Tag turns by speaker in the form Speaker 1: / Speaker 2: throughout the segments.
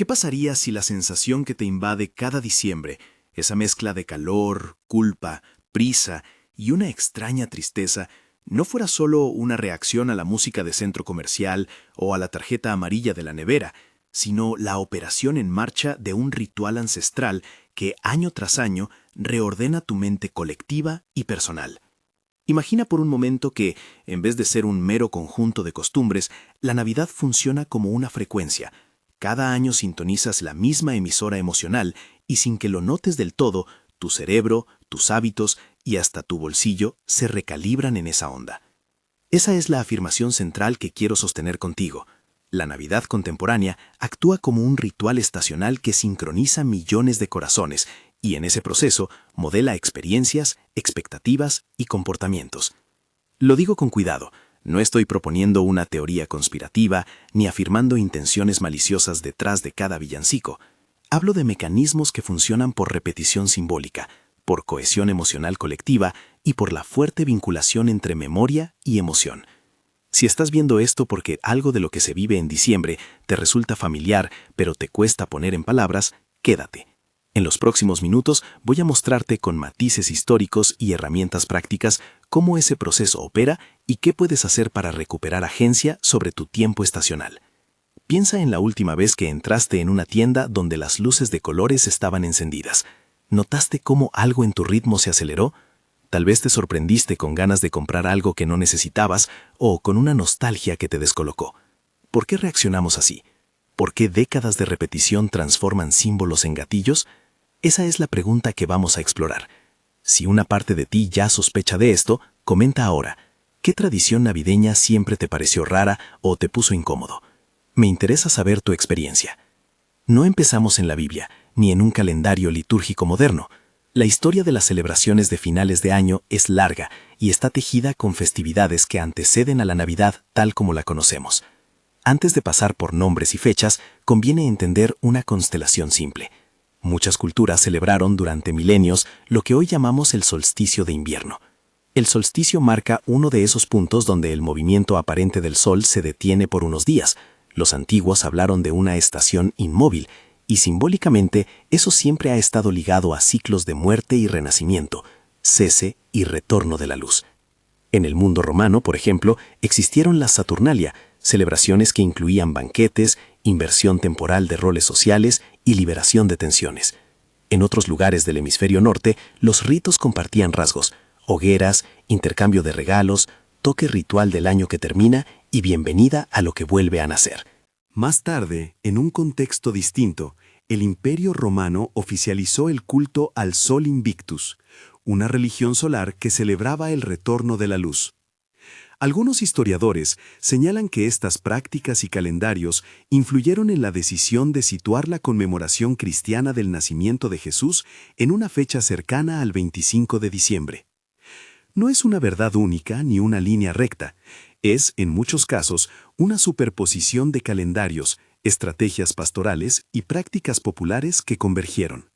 Speaker 1: ¿Qué pasaría si la sensación que te invade cada diciembre, esa mezcla de calor, culpa, prisa y una extraña tristeza, no fuera solo una reacción a la música de centro comercial o a la tarjeta amarilla de la nevera, sino la operación en marcha de un ritual ancestral que año tras año reordena tu mente colectiva y personal? Imagina por un momento que, en vez de ser un mero conjunto de costumbres, la Navidad funciona como una frecuencia. Cada año sintonizas la misma emisora emocional y sin que lo notes del todo, tu cerebro, tus hábitos y hasta tu bolsillo se recalibran en esa onda. Esa es la afirmación central que quiero sostener contigo. La Navidad contemporánea actúa como un ritual estacional que sincroniza millones de corazones y en ese proceso modela experiencias, expectativas y comportamientos. Lo digo con cuidado, no estoy proponiendo una teoría conspirativa ni afirmando intenciones maliciosas detrás de cada villancico. Hablo de mecanismos que funcionan por repetición simbólica, por cohesión emocional colectiva y por la fuerte vinculación entre memoria y emoción. Si estás viendo esto porque algo de lo que se vive en diciembre te resulta familiar, pero te cuesta poner en palabras, quédate. En los próximos minutos voy a mostrarte con matices históricos y herramientas prácticas cómo ese proceso opera y qué puedes hacer para recuperar agencia sobre tu tiempo estacional. Piensa en la última vez que entraste en una tienda donde las luces de colores estaban encendidas. ¿Notaste cómo algo en tu ritmo se aceleró? Tal vez te sorprendiste con ganas de comprar algo que no necesitabas o con una nostalgia que te descolocó. ¿Por qué reaccionamos así? ¿Por qué décadas de repetición transforman símbolos en gatillos? Esa es la pregunta que vamos a explorar. Si una parte de ti ya sospecha de esto, comenta ahora. ¿Qué tradición navideña siempre te pareció rara o te puso incómodo? Me interesa saber tu experiencia. No empezamos en la Biblia, ni en un calendario litúrgico moderno. La historia de las celebraciones de finales de año es larga y está tejida con festividades que anteceden a la Navidad tal como la conocemos. Antes de pasar por nombres y fechas, conviene entender una constelación simple. Muchas culturas celebraron durante milenios lo que hoy llamamos el solsticio de invierno. El solsticio marca uno de esos puntos donde el movimiento aparente del Sol se detiene por unos días. Los antiguos hablaron de una estación inmóvil, y simbólicamente eso siempre ha estado ligado a ciclos de muerte y renacimiento, cese y retorno de la luz. En el mundo romano, por ejemplo, existieron las Saturnalia, celebraciones que incluían banquetes, inversión temporal de roles sociales y liberación de tensiones. En otros lugares del hemisferio norte, los ritos compartían rasgos, hogueras, intercambio de regalos, toque ritual del año que termina y bienvenida a lo que vuelve a nacer. Más tarde, en un contexto distinto, el Imperio Romano oficializó el culto al Sol Invictus, una religión solar que celebraba el retorno de la luz. Algunos historiadores señalan que estas prácticas y calendarios influyeron en la decisión de situar la conmemoración cristiana del nacimiento de Jesús en una fecha cercana al 25 de diciembre. No es una verdad única ni una línea recta, es, en muchos casos, una superposición de calendarios, estrategias pastorales y prácticas populares que convergieron.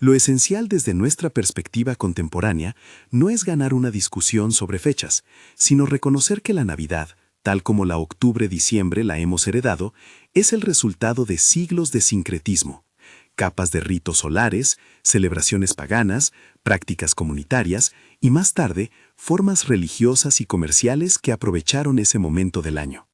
Speaker 1: Lo esencial desde nuestra perspectiva contemporánea no es ganar una discusión sobre fechas, sino reconocer que la Navidad, tal como la octubre-diciembre la hemos heredado, es el resultado de siglos de sincretismo, capas de ritos solares, celebraciones paganas, prácticas comunitarias y más tarde, formas religiosas y comerciales que aprovecharon ese momento del año.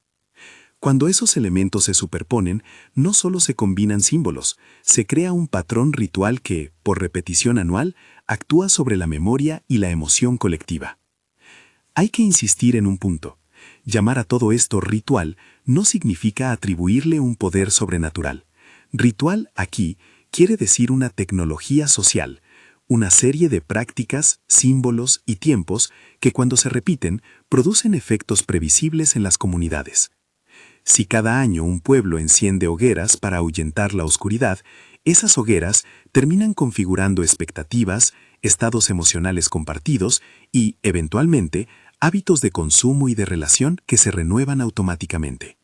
Speaker 1: Cuando esos elementos se superponen, no solo se combinan símbolos, se crea un patrón ritual que, por repetición anual, actúa sobre la memoria y la emoción colectiva. Hay que insistir en un punto. Llamar a todo esto ritual no significa atribuirle un poder sobrenatural. Ritual aquí quiere decir una tecnología social, una serie de prácticas, símbolos y tiempos que cuando se repiten producen efectos previsibles en las comunidades. Si cada año un pueblo enciende hogueras para ahuyentar la oscuridad, esas hogueras terminan configurando expectativas, estados emocionales compartidos y, eventualmente, hábitos de consumo y de relación que se renuevan automáticamente.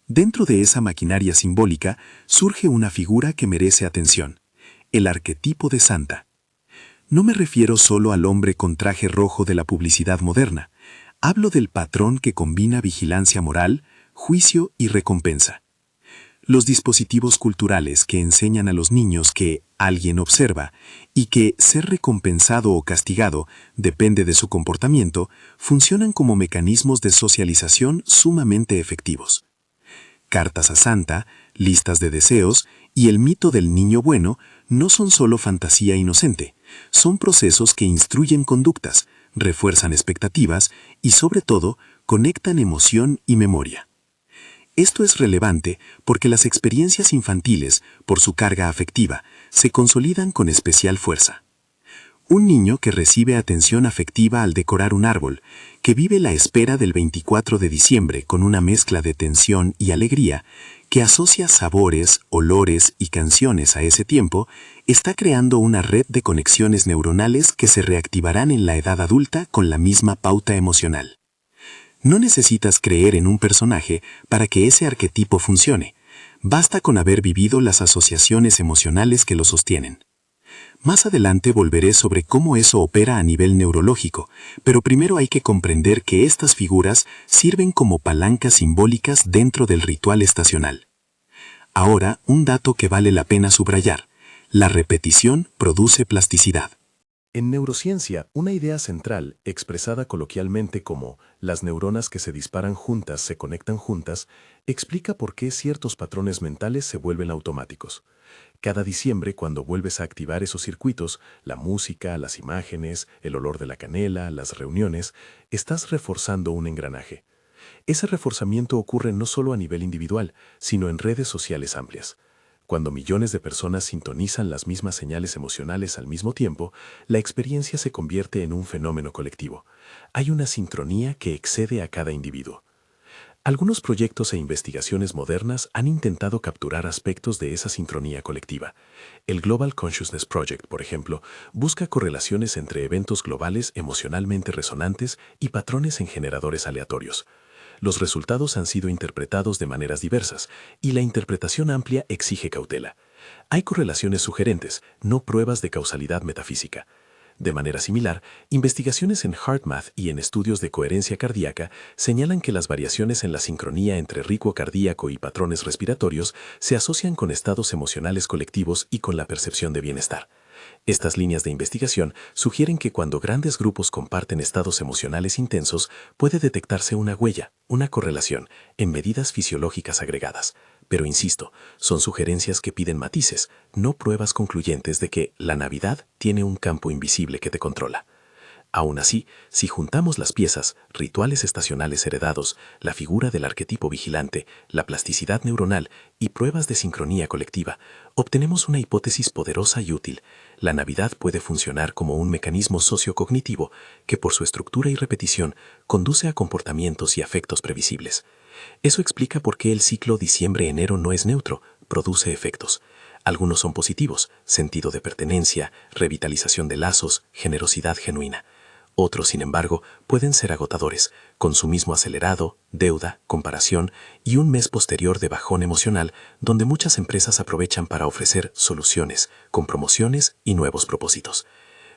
Speaker 1: Dentro de esa maquinaria simbólica surge una figura que merece atención: el arquetipo de Santa. No me refiero solo al hombre con traje rojo de la publicidad moderna. Hablo del patrón que combina vigilancia moral, juicio y recompensa.
Speaker 2: Los dispositivos culturales que enseñan a los niños que alguien observa y que ser recompensado o castigado depende de su comportamiento funcionan como mecanismos de socialización sumamente efectivos. Cartas a Santa, listas de deseos y el mito del niño bueno no son solo fantasía inocente, son procesos que instruyen conductas, refuerzan expectativas y, sobre todo, conectan emoción y memoria. Esto es relevante porque las experiencias infantiles, por su carga afectiva, se consolidan con especial fuerza. Un niño que recibe atención afectiva al decorar un árbol, que vive la espera del 24 de diciembre con una mezcla de tensión y alegría, que asocia sabores, olores y canciones a ese tiempo, está creando una red de conexiones neuronales que se reactivarán en la edad adulta con la misma pauta emocional. No necesitas creer en un personaje para que ese arquetipo funcione. Basta con haber vivido las asociaciones emocionales que lo sostienen. Más adelante volveré sobre cómo eso opera a nivel neurológico, pero primero hay que comprender que estas figuras sirven como palancas simbólicas dentro del ritual estacional. Ahora, un dato que vale la pena subrayar. La repetición produce plasticidad.
Speaker 1: En neurociencia, una idea central, expresada coloquialmente como las neuronas que se disparan juntas se conectan juntas, explica por qué ciertos patrones mentales se vuelven automáticos. Cada diciembre, cuando vuelves a activar esos circuitos, la música, las imágenes, el olor de la canela, las reuniones, estás reforzando un engranaje. Ese reforzamiento ocurre no solo a nivel individual, sino en redes sociales amplias. Cuando millones de personas sintonizan las mismas señales emocionales al mismo tiempo, la experiencia se convierte en un fenómeno colectivo. Hay una sincronía que excede a cada individuo. Algunos proyectos e investigaciones modernas han intentado capturar aspectos de esa sincronía colectiva. El Global Consciousness Project, por ejemplo, busca correlaciones entre eventos globales emocionalmente resonantes y patrones en generadores aleatorios. Los resultados han sido interpretados de maneras diversas, y la interpretación amplia exige cautela. Hay correlaciones sugerentes, no pruebas de causalidad metafísica. De manera similar, investigaciones en HeartMath y en estudios de coherencia cardíaca señalan que las variaciones en la sincronía entre ritmo cardíaco y patrones respiratorios se asocian con estados emocionales colectivos y con la percepción de bienestar. Estas líneas de investigación sugieren que cuando grandes grupos comparten estados emocionales intensos, puede detectarse una huella, una correlación, en medidas fisiológicas agregadas. Pero insisto, son sugerencias que piden matices, no pruebas concluyentes de que la Navidad tiene un campo invisible que te controla. Aún así, si juntamos las piezas, rituales estacionales heredados, la figura del arquetipo vigilante, la plasticidad neuronal y pruebas de sincronía colectiva, obtenemos una hipótesis poderosa y útil. La Navidad puede funcionar como un mecanismo sociocognitivo que por su estructura y repetición conduce a comportamientos y afectos previsibles. Eso explica por qué el ciclo diciembre-enero no es neutro, produce efectos. Algunos son positivos, sentido de pertenencia, revitalización de lazos, generosidad genuina. Otros, sin embargo, pueden ser agotadores, consumismo acelerado, deuda, comparación y un mes posterior de bajón emocional donde muchas empresas aprovechan para ofrecer soluciones, con promociones y nuevos propósitos.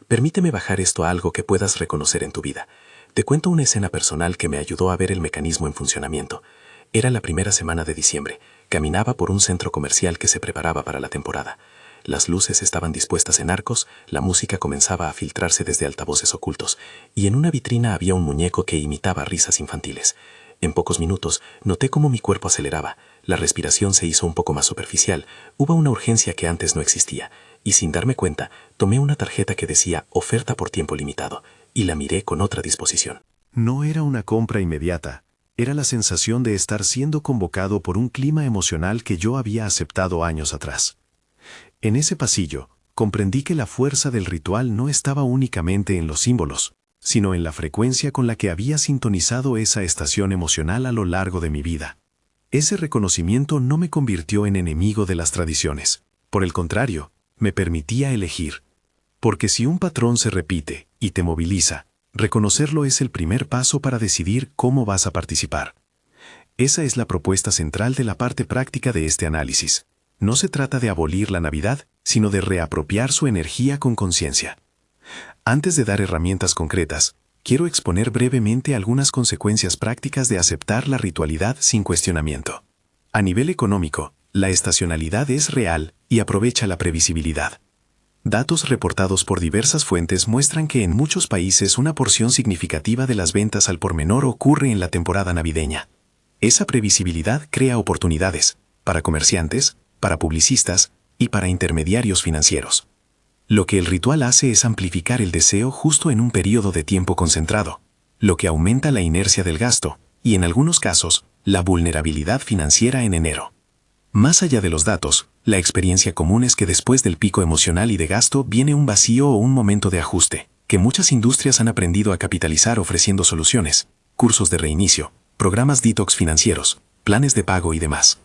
Speaker 1: Permíteme bajar esto a algo que puedas reconocer en tu vida. Te cuento una escena personal que me ayudó a ver el mecanismo en funcionamiento. Era la primera semana de diciembre. Caminaba por un centro comercial que se preparaba para la temporada. Las luces estaban dispuestas en arcos, la música comenzaba a filtrarse desde altavoces ocultos, y en una vitrina había un muñeco que imitaba risas infantiles. En pocos minutos noté cómo mi cuerpo aceleraba, la respiración se hizo un poco más superficial, hubo una urgencia que antes no existía, y sin darme cuenta, tomé una tarjeta que decía oferta por tiempo limitado, y la miré con otra disposición.
Speaker 3: No era una compra inmediata, era la sensación de estar siendo convocado por un clima emocional que yo había aceptado años atrás. En ese pasillo, comprendí que la fuerza del ritual no estaba únicamente en los símbolos, sino en la frecuencia con la que había sintonizado esa estación emocional a lo largo de mi vida. Ese reconocimiento no me convirtió en enemigo de las tradiciones. Por el contrario, me permitía elegir. Porque si un patrón se repite y te moviliza, reconocerlo es el primer paso para decidir cómo vas a participar. Esa es la propuesta central de la parte práctica de este análisis. No se trata de abolir la Navidad, sino de reapropiar su energía con conciencia. Antes de dar herramientas concretas, quiero exponer brevemente algunas consecuencias prácticas de aceptar la ritualidad sin cuestionamiento. A nivel económico, La estacionalidad es real y aprovecha la previsibilidad. Datos reportados por diversas fuentes muestran que en muchos países una porción significativa de las ventas al por menor ocurre en la temporada navideña. Esa previsibilidad crea oportunidades para comerciantes, para publicistas y para intermediarios financieros. Lo que el ritual hace es amplificar el deseo justo en un periodo de tiempo concentrado, lo que aumenta la inercia del gasto y, en algunos casos, la vulnerabilidad financiera en enero. Más allá de los datos, la experiencia común es que después del pico emocional y de gasto viene un vacío o un momento de ajuste, que muchas industrias han aprendido a capitalizar ofreciendo soluciones, cursos de reinicio, programas detox financieros, planes de pago y demás.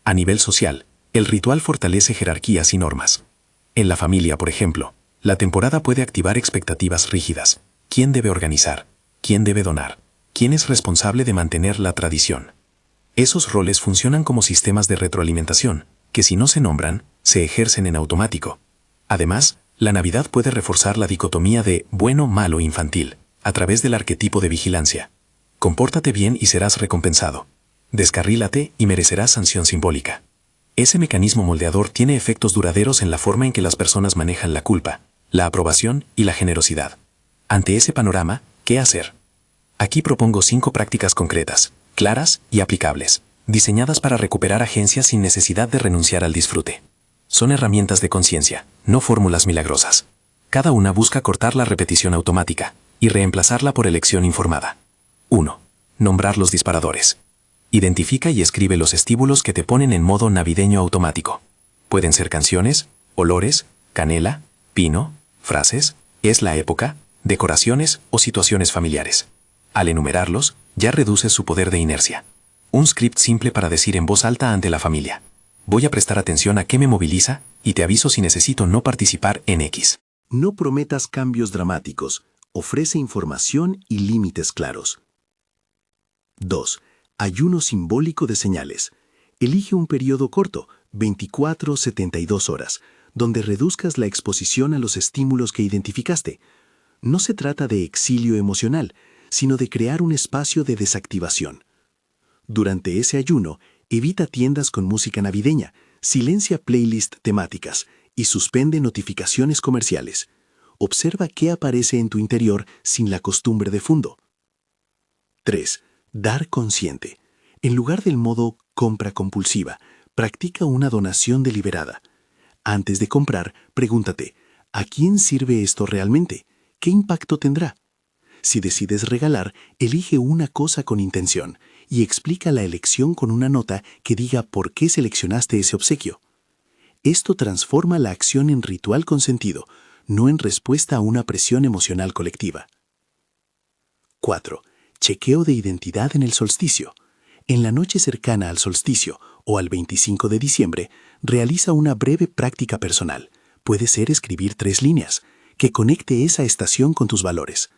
Speaker 3: A nivel social, el ritual fortalece jerarquías y normas. En la familia, por ejemplo, la temporada puede activar expectativas rígidas. ¿Quién debe organizar? ¿Quién debe donar? ¿Quién es responsable de mantener la tradición? Esos roles funcionan como sistemas de retroalimentación, que si no se nombran, se ejercen en automático. Además, la Navidad puede reforzar la dicotomía de bueno, malo, infantil, a través del arquetipo de vigilancia. Compórtate bien y serás recompensado. Descarrílate y merecerás sanción simbólica. Ese mecanismo moldeador tiene efectos duraderos en la forma en que las personas manejan la culpa, la aprobación y la generosidad. Ante ese panorama, ¿qué hacer? Aquí propongo 5 prácticas concretas, claras y aplicables, diseñadas para recuperar agencia sin necesidad de renunciar al disfrute. Son herramientas de conciencia, no fórmulas milagrosas. Cada una busca cortar la repetición automática y reemplazarla por elección informada. 1. Nombrar los disparadores. Identifica y escribe los estímulos que te ponen en modo navideño automático. Pueden ser canciones, olores, canela, pino, frases, es la época, decoraciones o situaciones familiares. Al enumerarlos, ya reduces su poder de inercia. Un script simple para decir en voz alta ante la familia. Voy a prestar atención a qué me moviliza y te aviso si necesito no participar en X.
Speaker 1: No prometas cambios dramáticos. Ofrece información y límites claros. 2. Ayuno simbólico de señales. Elige un periodo corto, 24-72 horas, donde reduzcas la exposición a los estímulos que identificaste. No se trata de exilio emocional, sino de crear un espacio de desactivación. Durante ese ayuno, evita tiendas con música navideña, silencia playlists temáticas y suspende notificaciones comerciales. Observa qué aparece en tu interior sin la costumbre de fondo. 3. Dar consciente. En lugar del modo compra compulsiva, practica una donación deliberada. Antes de comprar, pregúntate, ¿a quién sirve esto realmente? ¿Qué impacto tendrá? Si decides regalar, elige una cosa con intención y explica la elección con una nota que diga por qué seleccionaste ese obsequio. Esto transforma la acción en ritual con sentido, no en respuesta a una presión emocional colectiva. 4. Chequeo de identidad en el solsticio. En la noche cercana al solsticio o al 25 de diciembre, realiza una breve práctica personal. Puede ser escribir 3 líneas, que conecte esa estación con tus valores.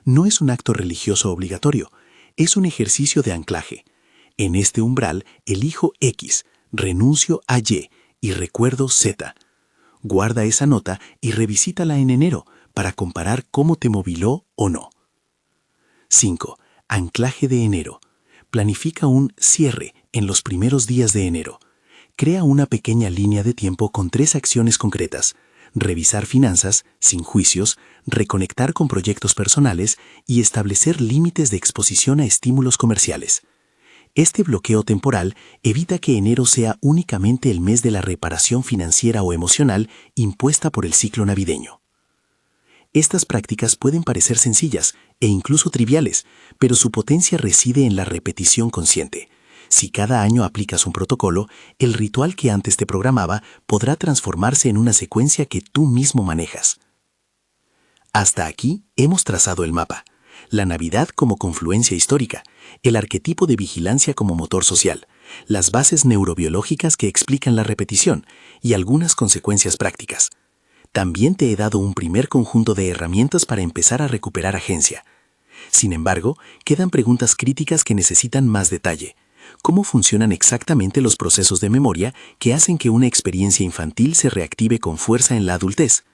Speaker 1: No es un acto religioso obligatorio, es un ejercicio de anclaje. En este umbral elijo X, renuncio a y recuerdo Z. Guarda esa nota y revisítala en enero para comparar cómo te moviló o no. 5. Anclaje de enero. Planifica un cierre en los primeros días de enero. Crea una pequeña línea de tiempo con 3 acciones concretas: revisar finanzas, sin juicios, reconectar con proyectos personales y establecer límites de exposición a estímulos comerciales. Este bloqueo temporal evita que enero sea únicamente el mes de la reparación financiera o emocional impuesta por el ciclo navideño. Estas prácticas pueden parecer sencillas e incluso triviales, pero su potencia reside en la repetición consciente. Si cada año aplicas un protocolo, el ritual que antes te programaba podrá transformarse en una secuencia que tú mismo manejas. Hasta aquí hemos trazado el mapa. La Navidad como confluencia histórica, el arquetipo de vigilancia como motor social, las bases neurobiológicas que explican la repetición y algunas consecuencias prácticas. También te he dado un primer conjunto de herramientas para empezar a recuperar agencia. Sin embargo, quedan preguntas críticas que necesitan más detalle. ¿Cómo funcionan exactamente los procesos de memoria que hacen que una experiencia infantil se reactive con fuerza en la adultez?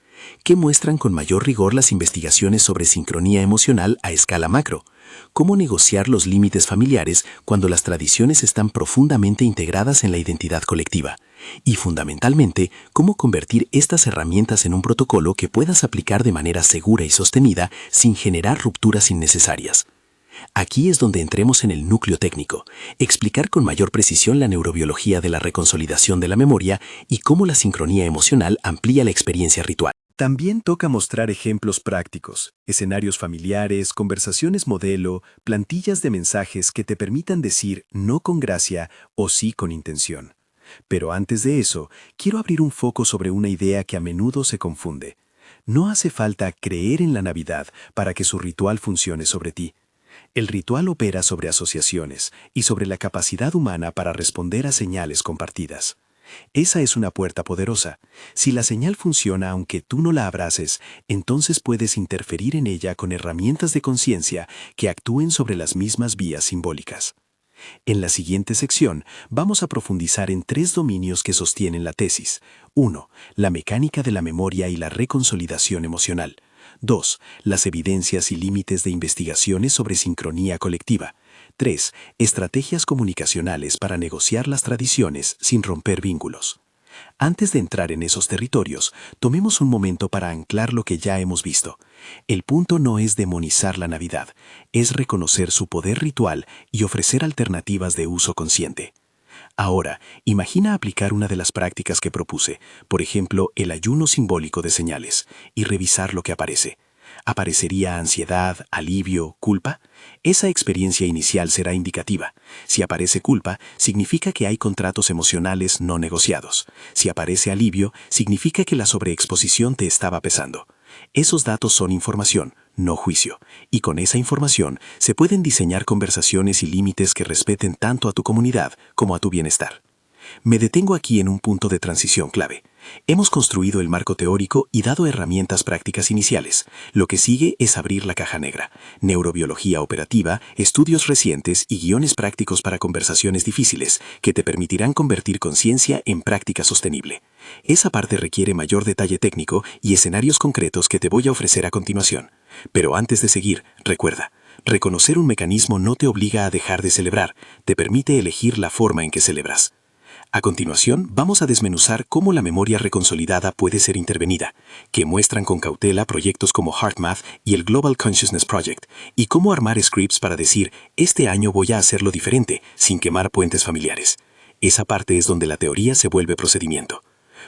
Speaker 1: ¿Qué muestran con mayor rigor las investigaciones sobre sincronía emocional a escala macro?
Speaker 2: cómo negociar los límites familiares cuando las tradiciones están profundamente integradas en la identidad colectiva, y fundamentalmente, cómo convertir estas herramientas en un protocolo que puedas aplicar de manera segura y sostenida sin generar rupturas innecesarias. Aquí es donde entremos en el núcleo técnico, explicar con mayor precisión la neurobiología de la reconsolidación de la memoria y cómo la sincronía emocional amplía la experiencia ritual.
Speaker 1: También toca mostrar ejemplos prácticos, escenarios familiares, conversaciones modelo, plantillas de mensajes que te permitan decir no con gracia o sí con intención. Pero antes de eso, quiero abrir un foco sobre una idea que a menudo se confunde. No hace falta creer en la Navidad para que su ritual funcione sobre ti. El ritual opera sobre asociaciones y sobre la capacidad humana para responder a señales compartidas. Esa es una puerta poderosa. Si la señal funciona aunque tú no la abraces, entonces puedes interferir en ella con herramientas de conciencia que actúen sobre las mismas vías simbólicas. En la siguiente sección vamos a profundizar en 3 dominios que sostienen la tesis. 1. La mecánica de la memoria y la reconsolidación emocional. 2. Las evidencias y límites de investigaciones sobre sincronía colectiva. 3. Estrategias comunicacionales para negociar las tradiciones sin romper vínculos. Antes de entrar en esos territorios, tomemos un momento para anclar lo que ya hemos visto. El punto no es demonizar la Navidad, es reconocer su poder ritual y ofrecer alternativas de uso consciente. Ahora, imagina aplicar una de las prácticas que propuse, por ejemplo, el ayuno simbólico de señales, y revisar lo que aparece. ¿Aparecería ansiedad, alivio, culpa? Esa experiencia inicial será indicativa. Si aparece culpa, significa que hay contratos emocionales no negociados. Si aparece alivio, significa que la sobreexposición te estaba pesando. Esos datos son información, no juicio, y con esa información se pueden diseñar conversaciones y límites que respeten tanto a tu comunidad como a tu bienestar. Me detengo aquí en un punto de transición clave. Hemos construido el marco teórico y dado herramientas prácticas iniciales. Lo que sigue es abrir la caja negra. Neurobiología operativa, estudios recientes y guiones prácticos para conversaciones difíciles que te permitirán convertir conciencia en práctica sostenible. Esa parte requiere mayor detalle técnico y escenarios concretos que te voy a ofrecer a continuación. Pero antes de seguir, recuerda, reconocer un mecanismo no te obliga a dejar de celebrar, te permite elegir la forma en que celebras. A continuación, vamos a desmenuzar cómo la memoria reconsolidada puede ser intervenida, que muestran con cautela proyectos como HeartMath y el Global Consciousness Project, y cómo armar scripts para decir, este año voy a hacerlo diferente, sin quemar puentes familiares. Esa parte es donde la teoría se vuelve procedimiento.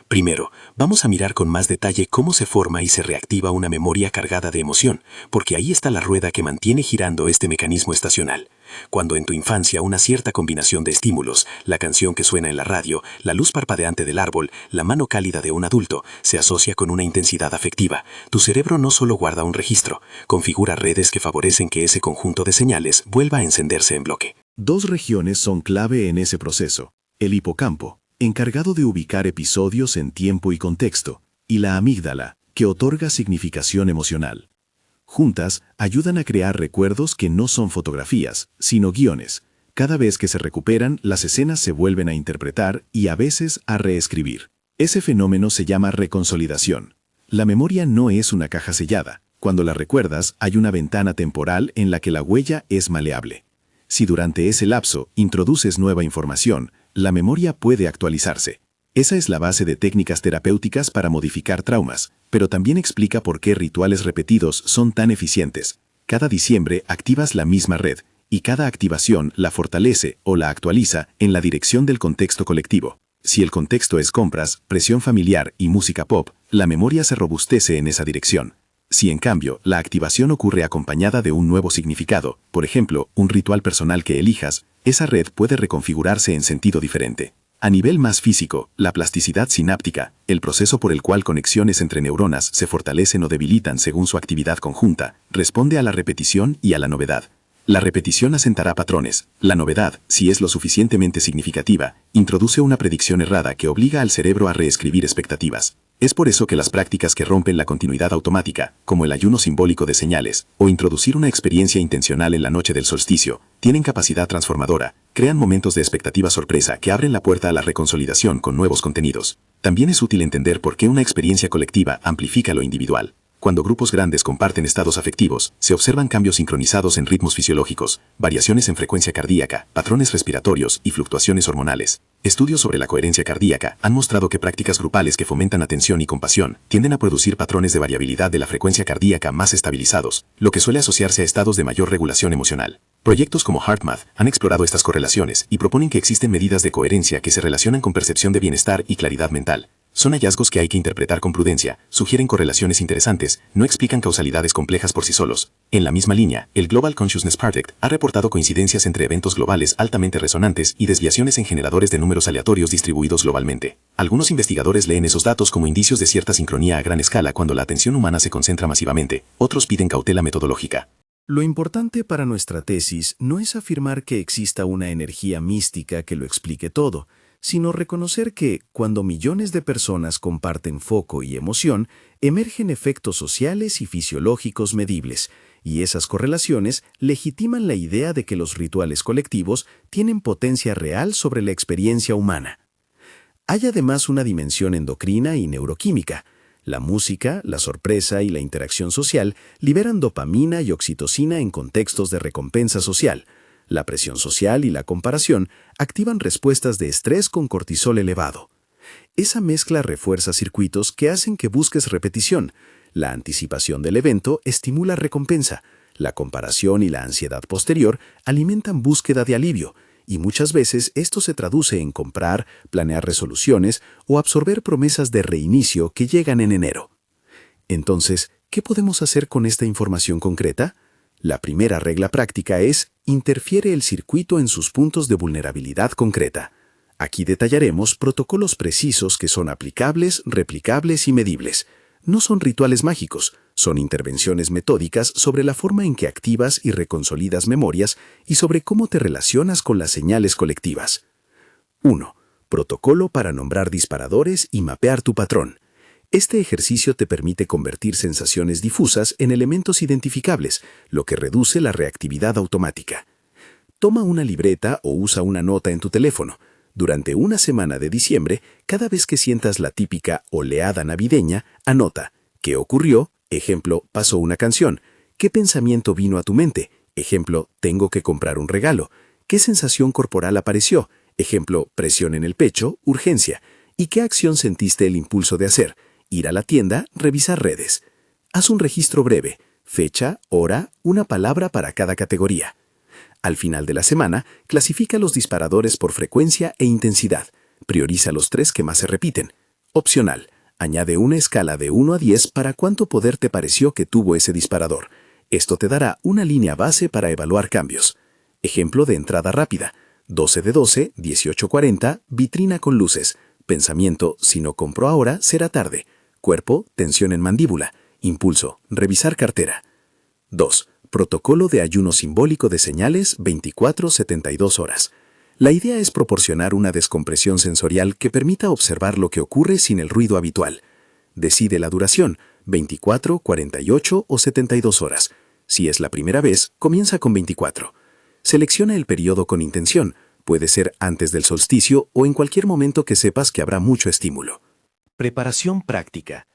Speaker 1: Primero, vamos a mirar con más detalle cómo se forma y se reactiva una memoria cargada de emoción, porque ahí está la rueda que mantiene girando este mecanismo estacional. Cuando en tu infancia una cierta combinación de estímulos, la canción que suena en la radio, la luz parpadeante del árbol, la mano cálida de un adulto, se asocia con una intensidad afectiva, tu cerebro no solo guarda un registro, configura redes que favorecen que ese conjunto de señales vuelva a encenderse en bloque. 2 regiones son clave en ese proceso: el hipocampo, encargado de ubicar episodios en tiempo y contexto, y la amígdala, que otorga significación emocional. Juntas, ayudan a crear recuerdos que no son fotografías, sino guiones. Cada vez que se recuperan, las escenas se vuelven a interpretar y a veces a reescribir. Ese fenómeno se llama reconsolidación. La memoria no es una caja sellada. Cuando la recuerdas, hay una ventana temporal en la que la huella es maleable. Si durante ese lapso introduces nueva información, la memoria puede actualizarse. Esa es la base de técnicas terapéuticas para modificar traumas, pero también explica por qué rituales repetidos son tan eficientes. Cada diciembre activas la misma red, y cada activación la fortalece o la actualiza en la dirección del contexto colectivo. Si el contexto es compras, presión familiar y música pop, la memoria se robustece en esa dirección. Si en cambio la activación ocurre acompañada de un nuevo significado, por ejemplo, un ritual personal que elijas, esa red puede reconfigurarse en sentido diferente. A nivel más físico, la plasticidad sináptica, el proceso por el cual conexiones entre neuronas se fortalecen o debilitan según su actividad conjunta, responde a la repetición y a la novedad. La repetición asentará patrones. La novedad, si es lo suficientemente significativa, introduce una predicción errada que obliga al cerebro a reescribir expectativas. Es por eso que las prácticas que rompen la continuidad automática, como el ayuno simbólico de señales, o introducir una experiencia intencional en la noche del solsticio, tienen capacidad transformadora, crean momentos de expectativa sorpresa que abren la puerta a la reconsolidación con nuevos contenidos. También es útil entender por qué una experiencia colectiva amplifica lo individual.
Speaker 2: Cuando grupos grandes comparten estados afectivos, se observan cambios sincronizados en ritmos fisiológicos, variaciones en frecuencia cardíaca, patrones respiratorios y fluctuaciones hormonales. Estudios sobre la coherencia cardíaca han mostrado que prácticas grupales que fomentan atención y compasión tienden a producir patrones de variabilidad de la frecuencia cardíaca más estabilizados, lo que suele asociarse a estados de mayor regulación emocional. Proyectos como HeartMath han explorado estas correlaciones y proponen que existen medidas de coherencia que se relacionan con percepción de bienestar y claridad mental. Son hallazgos que hay que interpretar con prudencia, sugieren correlaciones interesantes, no explican causalidades complejas por sí solos. En la misma línea, el Global Consciousness Project ha reportado coincidencias entre eventos globales altamente resonantes y desviaciones en generadores de números aleatorios distribuidos globalmente. Algunos investigadores leen esos datos como indicios de cierta sincronía a gran escala cuando la atención humana se concentra masivamente, otros piden cautela metodológica.
Speaker 1: Lo importante para nuestra tesis no es afirmar que exista una energía mística que lo explique todo, sino reconocer que, cuando millones de personas comparten foco y emoción, emergen efectos sociales y fisiológicos medibles, y esas correlaciones legitiman la idea de que los rituales colectivos tienen potencia real sobre la experiencia humana. Hay además una dimensión endocrina y neuroquímica. La música, la sorpresa y la interacción social liberan dopamina y oxitocina en contextos de recompensa social. La presión social y la comparación activan respuestas de estrés con cortisol elevado. Esa mezcla refuerza circuitos que hacen que busques repetición. La anticipación del evento estimula recompensa. La comparación y la ansiedad posterior alimentan búsqueda de alivio, y muchas veces esto se traduce en comprar, planear resoluciones o absorber promesas de reinicio que llegan en enero. Entonces, ¿qué podemos hacer con esta información concreta? La primera regla práctica es: interfiere el circuito en sus puntos de vulnerabilidad concreta. Aquí detallaremos protocolos precisos que son aplicables, replicables y medibles. No son rituales mágicos, son intervenciones metódicas sobre la forma en que activas y reconsolidas memorias y sobre cómo te relacionas con las señales colectivas. 1. Protocolo para nombrar disparadores y mapear tu patrón. Este ejercicio te permite convertir sensaciones difusas en elementos identificables, lo que reduce la reactividad automática. Toma una libreta o usa una nota en tu teléfono. Durante una semana de diciembre, cada vez que sientas la típica oleada navideña, anota: ¿qué ocurrió? Ejemplo, pasó una canción. ¿Qué pensamiento vino a tu mente? Ejemplo, tengo que comprar un regalo. ¿Qué sensación corporal apareció? Ejemplo, presión en el pecho, urgencia. ¿Y qué acción sentiste el impulso de hacer? Ir a la tienda, revisar redes. Haz un registro breve: fecha, hora, una palabra para cada categoría. Al final de la semana, clasifica los disparadores por frecuencia e intensidad. Prioriza los 3 que más se repiten. Opcional: añade una escala de 1 a 10 para cuánto poder te pareció que tuvo ese disparador. Esto te dará una línea base para evaluar cambios. Ejemplo de entrada rápida: 12 de 12, 18:40, vitrina con luces. Pensamiento: si no compro ahora, será tarde. Cuerpo: tensión en mandíbula. Impulso: revisar cartera. 2. Protocolo de ayuno simbólico de señales 24-72 horas. La idea es proporcionar una descompresión sensorial que permita observar lo que ocurre sin el ruido habitual. Decide la duración: 24, 48 o 72 horas. Si es la primera vez, comienza con 24. Selecciona el periodo con intención. Puede ser antes del solsticio o en cualquier momento que sepas que habrá mucho estímulo.
Speaker 3: Preparación práctica.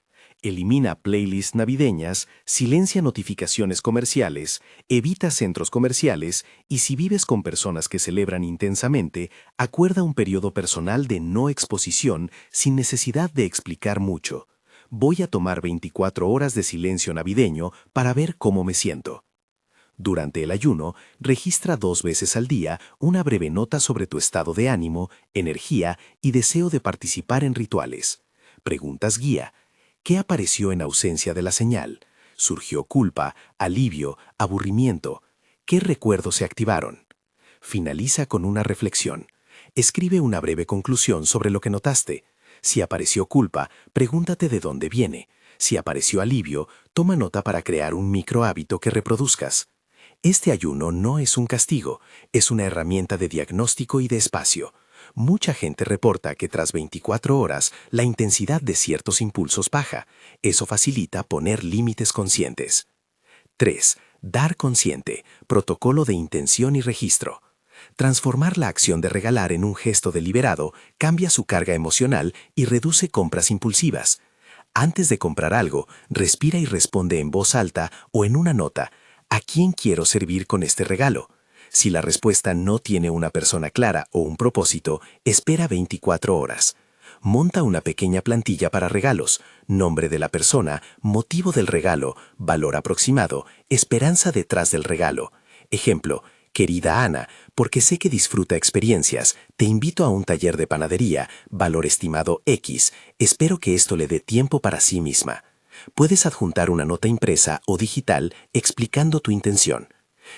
Speaker 3: Elimina playlists navideñas, silencia notificaciones comerciales, evita centros comerciales y, si vives con personas que celebran intensamente, acuerda un periodo personal de no exposición sin necesidad de explicar mucho. Voy a tomar 24 horas de silencio navideño para ver cómo me siento. Durante el ayuno, registra 2 veces al día una breve nota sobre tu estado de ánimo, energía y deseo de participar en rituales. Preguntas guía. ¿Qué apareció en ausencia de la señal? ¿Surgió culpa, alivio, aburrimiento? ¿Qué recuerdos se activaron? Finaliza con una reflexión. Escribe una breve conclusión sobre lo que notaste. Si apareció culpa, pregúntate de dónde viene. Si apareció alivio, toma nota para crear un micro hábito que reproduzcas. Este ayuno no es un castigo, es una herramienta de diagnóstico y de espacio. Mucha gente reporta que tras 24 horas la intensidad de ciertos impulsos baja. Eso facilita poner límites conscientes. 3. Dar consciente. Protocolo de intención y registro. Transformar la acción de regalar en un gesto deliberado cambia su carga emocional y reduce compras impulsivas.
Speaker 2: Antes de comprar algo, respira y responde en voz alta o en una nota, ¿a quién quiero servir con este regalo? Si la respuesta no tiene una persona clara o un propósito, espera 24 horas. Monta una pequeña plantilla para regalos, nombre de la persona, motivo del regalo, valor aproximado, esperanza detrás del regalo. Ejemplo, querida Ana, porque sé que disfruta experiencias, te invito a un taller de panadería, valor estimado X, espero que esto le dé tiempo para sí misma. Puedes adjuntar una nota impresa o digital explicando tu intención.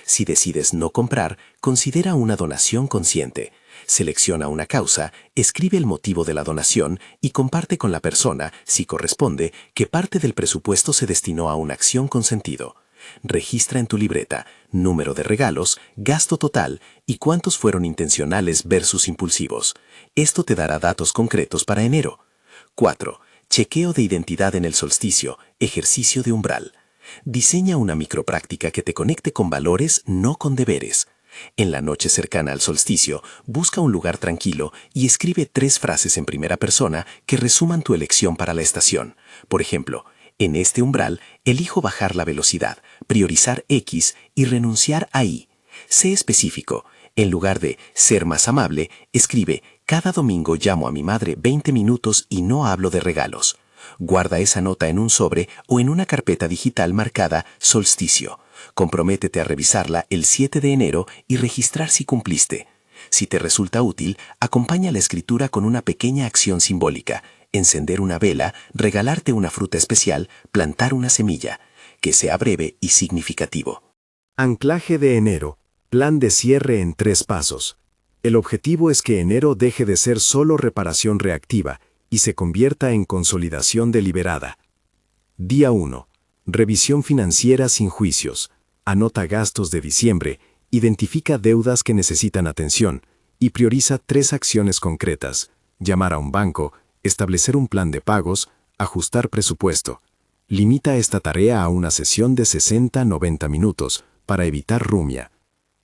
Speaker 2: Si decides no comprar, considera una donación consciente. Selecciona una causa, escribe el motivo de la donación y comparte con la persona, si corresponde, que parte del presupuesto se destinó a una acción con sentido. Registra en tu libreta número de regalos, gasto total y cuántos fueron intencionales versus impulsivos. Esto te dará datos concretos para enero. 4. Chequeo de identidad en el solsticio, ejercicio de umbral. Diseña una micropráctica que te conecte con valores, no con deberes. En la noche cercana al solsticio, busca un lugar tranquilo y escribe 3 frases en primera persona que resuman tu elección para la estación. Por ejemplo, en este umbral, elijo bajar la velocidad, priorizar X y renunciar a Y. Sé específico. En lugar de ser más amable, escribe, cada domingo llamo a mi madre 20 minutos y no hablo de regalos. Guarda esa nota en un sobre o en una carpeta digital marcada solsticio. Comprométete a revisarla el 7 de enero y registrar si cumpliste. Si te resulta útil, acompaña la escritura con una pequeña acción simbólica. Encender una vela, regalarte una fruta especial, plantar una semilla. Que sea breve y significativo.
Speaker 3: Anclaje de enero. Plan de cierre en 3 pasos. El objetivo es que enero deje de ser solo reparación reactiva y se convierta en consolidación deliberada. Día 1. Revisión financiera sin juicios. Anota gastos de diciembre, identifica deudas que necesitan atención y prioriza 3 acciones concretas: llamar a un banco, establecer un plan de pagos, ajustar presupuesto. Limita esta tarea a una sesión de 60-90 minutos para evitar rumia.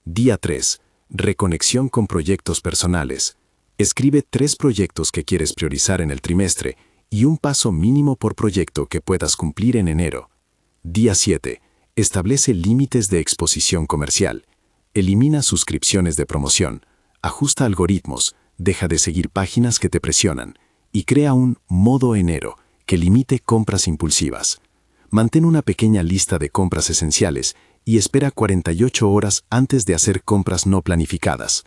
Speaker 3: Día 3. Reconexión con proyectos personales. Escribe 3 proyectos que quieres priorizar en el trimestre y un paso mínimo por proyecto que puedas cumplir en enero. Día 7. Establece límites de exposición comercial. Elimina suscripciones de promoción. Ajusta algoritmos. Deja de seguir páginas que te presionan. Y crea un modo enero que limite compras impulsivas. Mantén una pequeña lista de compras esenciales y espera 48 horas antes de hacer compras no planificadas.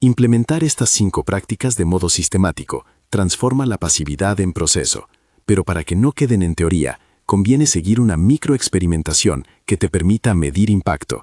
Speaker 3: Implementar estas 5 prácticas de modo sistemático transforma la pasividad en proceso, pero para que no queden en teoría, conviene seguir una microexperimentación que te permita medir impacto.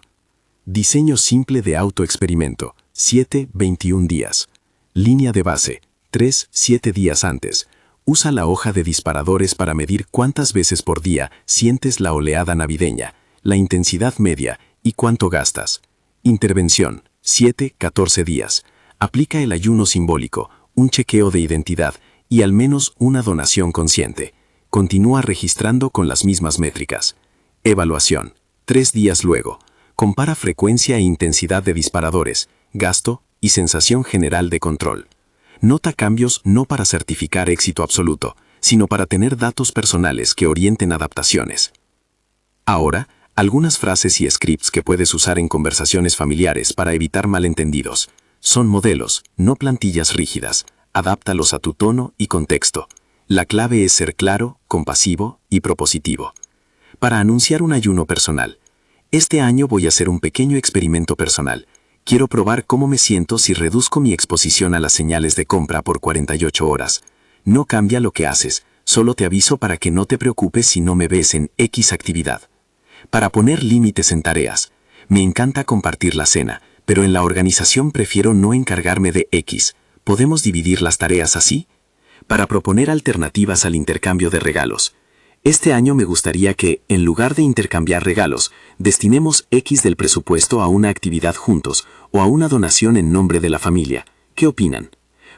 Speaker 3: Diseño simple de autoexperimento, 7-21 días. Línea de base, 3-7 días antes. Usa la hoja de disparadores para medir cuántas veces por día sientes la oleada navideña, la intensidad media y cuánto gastas. Intervención, 7-14 días. Aplica el ayuno simbólico, un chequeo de identidad y al menos una donación consciente. Continúa registrando con las mismas métricas. Evaluación, 3 días luego. Compara frecuencia e intensidad de disparadores, gasto y sensación general de control. Nota cambios no para certificar éxito absoluto, sino para tener datos personales que orienten adaptaciones. Ahora, algunas frases y scripts que puedes usar en conversaciones familiares para evitar malentendidos. Son modelos, no plantillas rígidas. Adáptalos a tu tono y contexto. La clave es ser claro, compasivo y propositivo. Para anunciar un ayuno personal. Este año voy a hacer un pequeño experimento personal. Quiero probar cómo me siento si reduzco mi exposición a las señales de compra por 48 horas. No cambia lo que haces, solo te aviso para que no te preocupes si no me ves en X actividad. Para poner límites en tareas. Me encanta compartir la cena, pero en la organización prefiero no encargarme de X. ¿Podemos dividir las tareas así? Para proponer alternativas al intercambio de regalos. Este año me gustaría que, en lugar de intercambiar regalos, destinemos X del presupuesto a una actividad juntos o a una donación en nombre de la familia. ¿Qué opinan?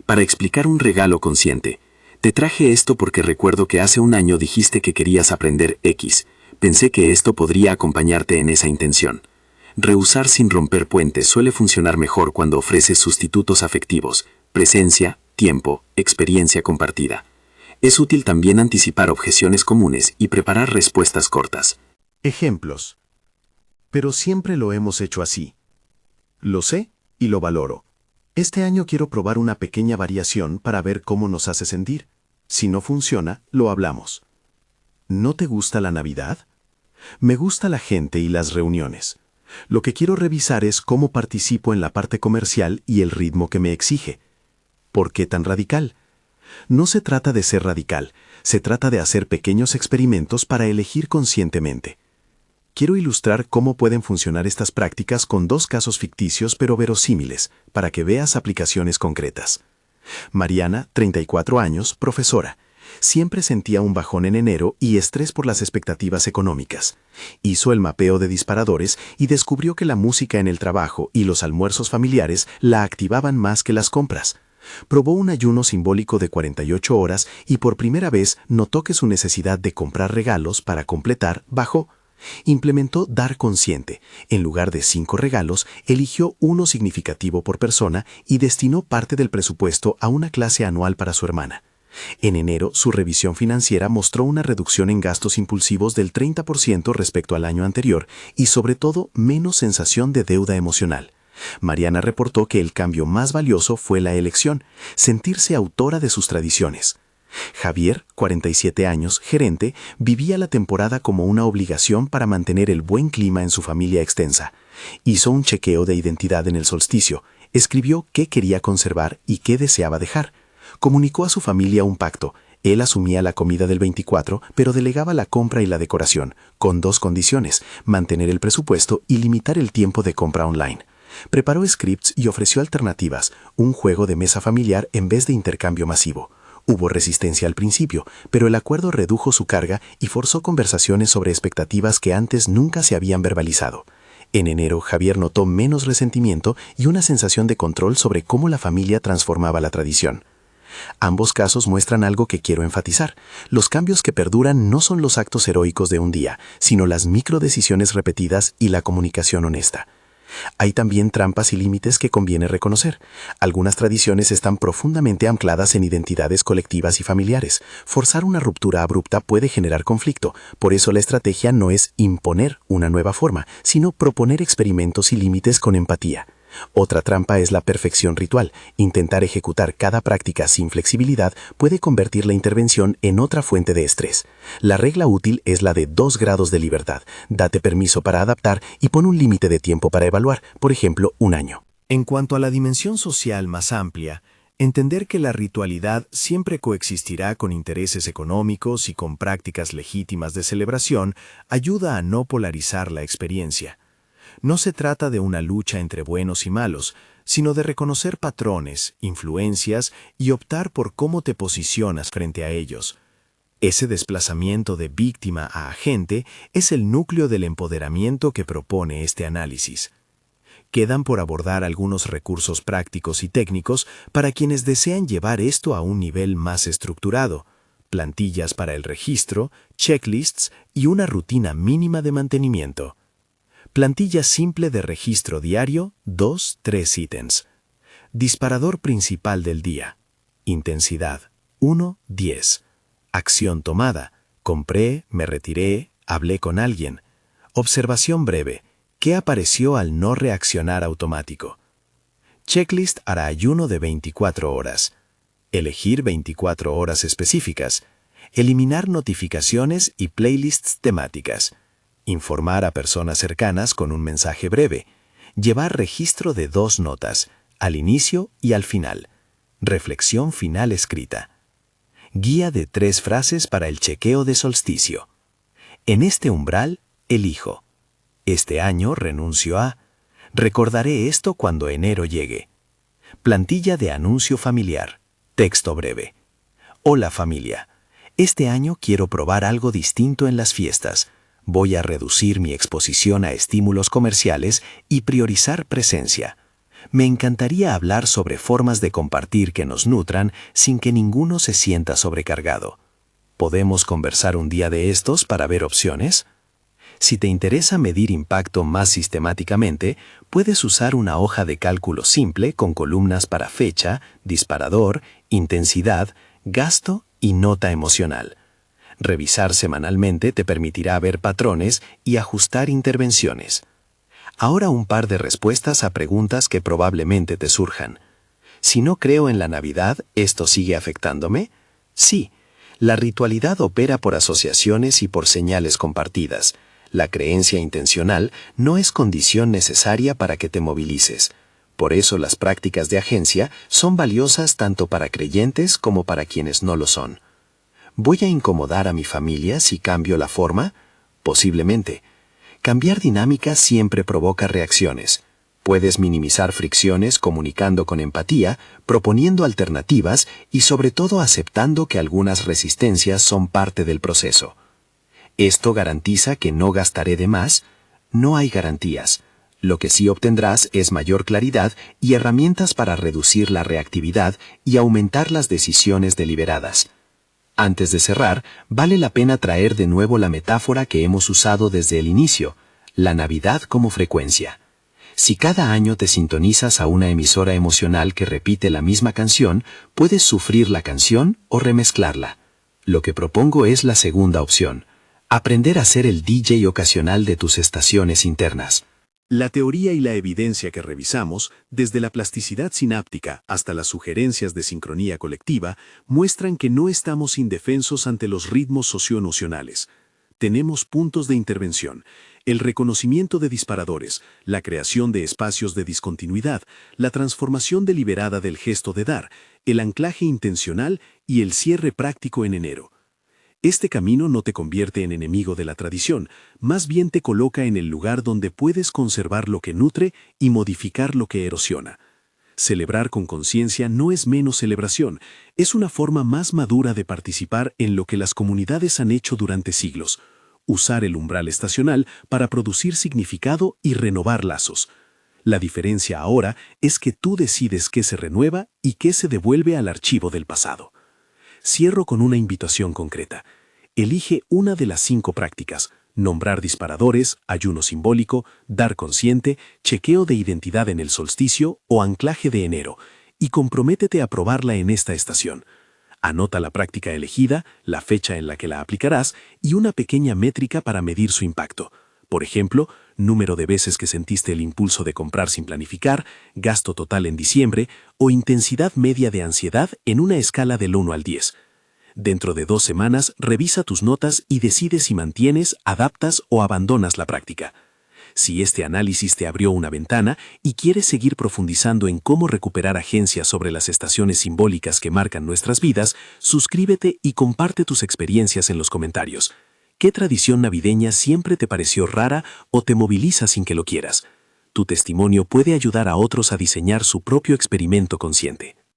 Speaker 3: Para explicar un regalo consciente. Te traje esto porque recuerdo que hace un año dijiste que querías aprender X. Pensé que esto podría acompañarte en esa intención. Rehusar sin romper puentes suele funcionar mejor cuando ofreces sustitutos afectivos, presencia, tiempo, experiencia compartida.
Speaker 2: Es útil también anticipar objeciones comunes y preparar respuestas cortas.
Speaker 3: Ejemplos. Pero siempre lo hemos hecho así. Lo sé y lo valoro. Este año quiero probar una pequeña variación para ver cómo nos hace sentir. Si no funciona, lo hablamos. ¿No te gusta la Navidad? Me gusta la gente y las reuniones. Lo que quiero revisar es cómo participo en la parte comercial y el ritmo que me exige. ¿Por qué tan radical? No se trata de ser radical, se trata de hacer pequeños experimentos para elegir conscientemente. Quiero ilustrar cómo pueden funcionar estas prácticas con 2 casos ficticios pero verosímiles, para que veas aplicaciones concretas. Mariana, 34 años, profesora. Siempre sentía un bajón en enero y estrés por las expectativas económicas. Hizo el mapeo de disparadores y descubrió que la música en el trabajo y los almuerzos familiares la activaban más que las compras. Probó un ayuno simbólico de 48 horas y por primera vez notó que su necesidad de comprar regalos para completar bajó. Implementó dar consciente. En lugar de 5 regalos, eligió uno significativo por persona y destinó parte del presupuesto a una clase anual para su hermana. En enero, su revisión financiera mostró una reducción en gastos impulsivos del 30% respecto al año anterior y, sobre todo, menos sensación de deuda emocional. Mariana reportó que el cambio más valioso fue la elección, sentirse autora de sus tradiciones. Javier, 47 años, gerente, vivía la temporada como una obligación para mantener el buen clima en su familia extensa. Hizo un chequeo de identidad en el solsticio, escribió qué quería conservar y qué deseaba dejar. Comunicó a su familia un pacto. Él asumía la comida del 24, pero delegaba la compra y la decoración, con 2 condiciones: mantener el presupuesto y limitar el tiempo de compra online. Preparó scripts y ofreció alternativas, un juego de mesa familiar en vez de intercambio masivo. Hubo resistencia al principio, pero el acuerdo redujo su carga y forzó conversaciones sobre expectativas que antes nunca se habían verbalizado. En enero, Javier notó menos resentimiento y una sensación de control sobre cómo la familia transformaba la tradición. Ambos casos muestran algo que quiero enfatizar. Los cambios que perduran no son los actos heroicos de un día, sino las microdecisiones repetidas y la comunicación honesta. Hay también trampas y límites que conviene reconocer. Algunas tradiciones están profundamente ancladas en identidades colectivas y familiares. Forzar una ruptura abrupta puede generar conflicto, por eso la estrategia no es imponer una nueva forma, sino proponer experimentos y límites con empatía. Otra trampa es la perfección ritual. Intentar ejecutar cada práctica sin flexibilidad puede convertir la intervención en otra fuente de estrés. La regla útil es la de 2 grados de libertad. Date permiso para adaptar y pon un límite de tiempo para evaluar, por ejemplo, 1 año.
Speaker 1: En cuanto a la dimensión social más amplia, entender que la ritualidad siempre coexistirá con intereses económicos y con prácticas legítimas de celebración ayuda a no polarizar la experiencia. No se trata de una lucha entre buenos y malos, sino de reconocer patrones, influencias y optar por cómo te posicionas frente a ellos. Ese desplazamiento de víctima a agente es el núcleo del empoderamiento que propone este análisis. Quedan por abordar algunos recursos prácticos y técnicos para quienes desean llevar esto a un nivel más estructurado: plantillas para el registro, checklists y una rutina mínima de mantenimiento. Plantilla simple de registro diario, 2-3 ítems. Disparador principal del día. Intensidad, 1-10. Acción tomada. Compré, me retiré, hablé con alguien. Observación breve. ¿Qué apareció al no reaccionar automático? Checklist hará ayuno de 24 horas. Elegir 24 horas específicas. Eliminar notificaciones y playlists temáticas. Informar a personas cercanas con un mensaje breve. Llevar registro de 2 notas, al inicio y al final. Reflexión final escrita. Guía de 3 frases para el chequeo de solsticio. En este umbral, elijo. Este año renuncio a. Recordaré esto cuando enero llegue. Plantilla de anuncio familiar. Texto breve. Hola familia. Este año quiero probar algo distinto en las fiestas. Voy a reducir mi exposición a estímulos comerciales y priorizar presencia. Me encantaría hablar sobre formas de compartir que nos nutran sin que ninguno se sienta sobrecargado. ¿Podemos conversar un día de estos para ver opciones? Si te interesa medir impacto más sistemáticamente, puedes usar una hoja de cálculo simple con columnas para fecha, disparador, intensidad, gasto
Speaker 2: y nota emocional. Revisar semanalmente te permitirá ver patrones y ajustar intervenciones. Ahora un par de respuestas a preguntas que probablemente te surjan. Si no creo en la Navidad, ¿esto sigue afectándome? Sí. La ritualidad opera por asociaciones y por señales compartidas. La creencia intencional no es condición necesaria para que te movilices. Por eso las prácticas de agencia son valiosas tanto para creyentes como para quienes no lo son. ¿Voy a incomodar a mi familia si cambio la forma? Posiblemente. Cambiar dinámica siempre provoca reacciones. Puedes minimizar fricciones comunicando con empatía, proponiendo alternativas y sobre todo aceptando que algunas resistencias son parte del proceso. ¿Esto garantiza que no gastaré de más? No hay garantías. Lo que sí obtendrás es mayor claridad y herramientas para reducir la reactividad y aumentar las decisiones deliberadas. Antes de cerrar, vale la pena traer de nuevo la metáfora que hemos usado desde el inicio, la Navidad como frecuencia. Si cada año te sintonizas a una emisora emocional que repite la misma canción, puedes sufrir la canción o remezclarla. Lo que propongo es la segunda opción, aprender a ser el DJ ocasional de tus estaciones internas.
Speaker 1: La teoría y la evidencia que revisamos, desde la plasticidad sináptica hasta las sugerencias de sincronía colectiva, muestran que no estamos indefensos ante los ritmos socioemocionales. Tenemos puntos de intervención, el reconocimiento de disparadores, la creación de espacios de discontinuidad, la transformación deliberada del gesto de dar, el anclaje intencional y el cierre práctico en enero. Este camino no te convierte en enemigo de la tradición, más bien te coloca en el lugar donde puedes conservar lo que nutre y modificar lo que erosiona. Celebrar con conciencia no es menos celebración, es una forma más madura de participar en lo que las comunidades han hecho durante siglos, usar el umbral estacional para producir significado y renovar lazos. La diferencia ahora es que tú decides qué se renueva y qué se devuelve al archivo del pasado. Cierro con una invitación concreta. Elige una de las 5 prácticas: nombrar disparadores, ayuno simbólico, dar consciente, chequeo de identidad en el solsticio o anclaje de enero, y comprométete a probarla en esta estación. Anota la práctica elegida, la fecha en la que la aplicarás y una pequeña métrica para medir su impacto. Por ejemplo, número de veces que sentiste el impulso de comprar sin planificar, gasto total en diciembre o intensidad media de ansiedad en una escala del 1 al 10. Dentro de 2 semanas, revisa tus notas y decide si mantienes, adaptas o abandonas la práctica. Si este análisis te abrió una ventana y quieres seguir profundizando en cómo recuperar agencia sobre las estaciones simbólicas que marcan nuestras vidas, suscríbete y comparte tus experiencias en los comentarios. ¿Qué tradición navideña siempre te pareció rara o te moviliza sin que lo quieras? Tu testimonio puede ayudar a otros a diseñar su propio experimento consciente.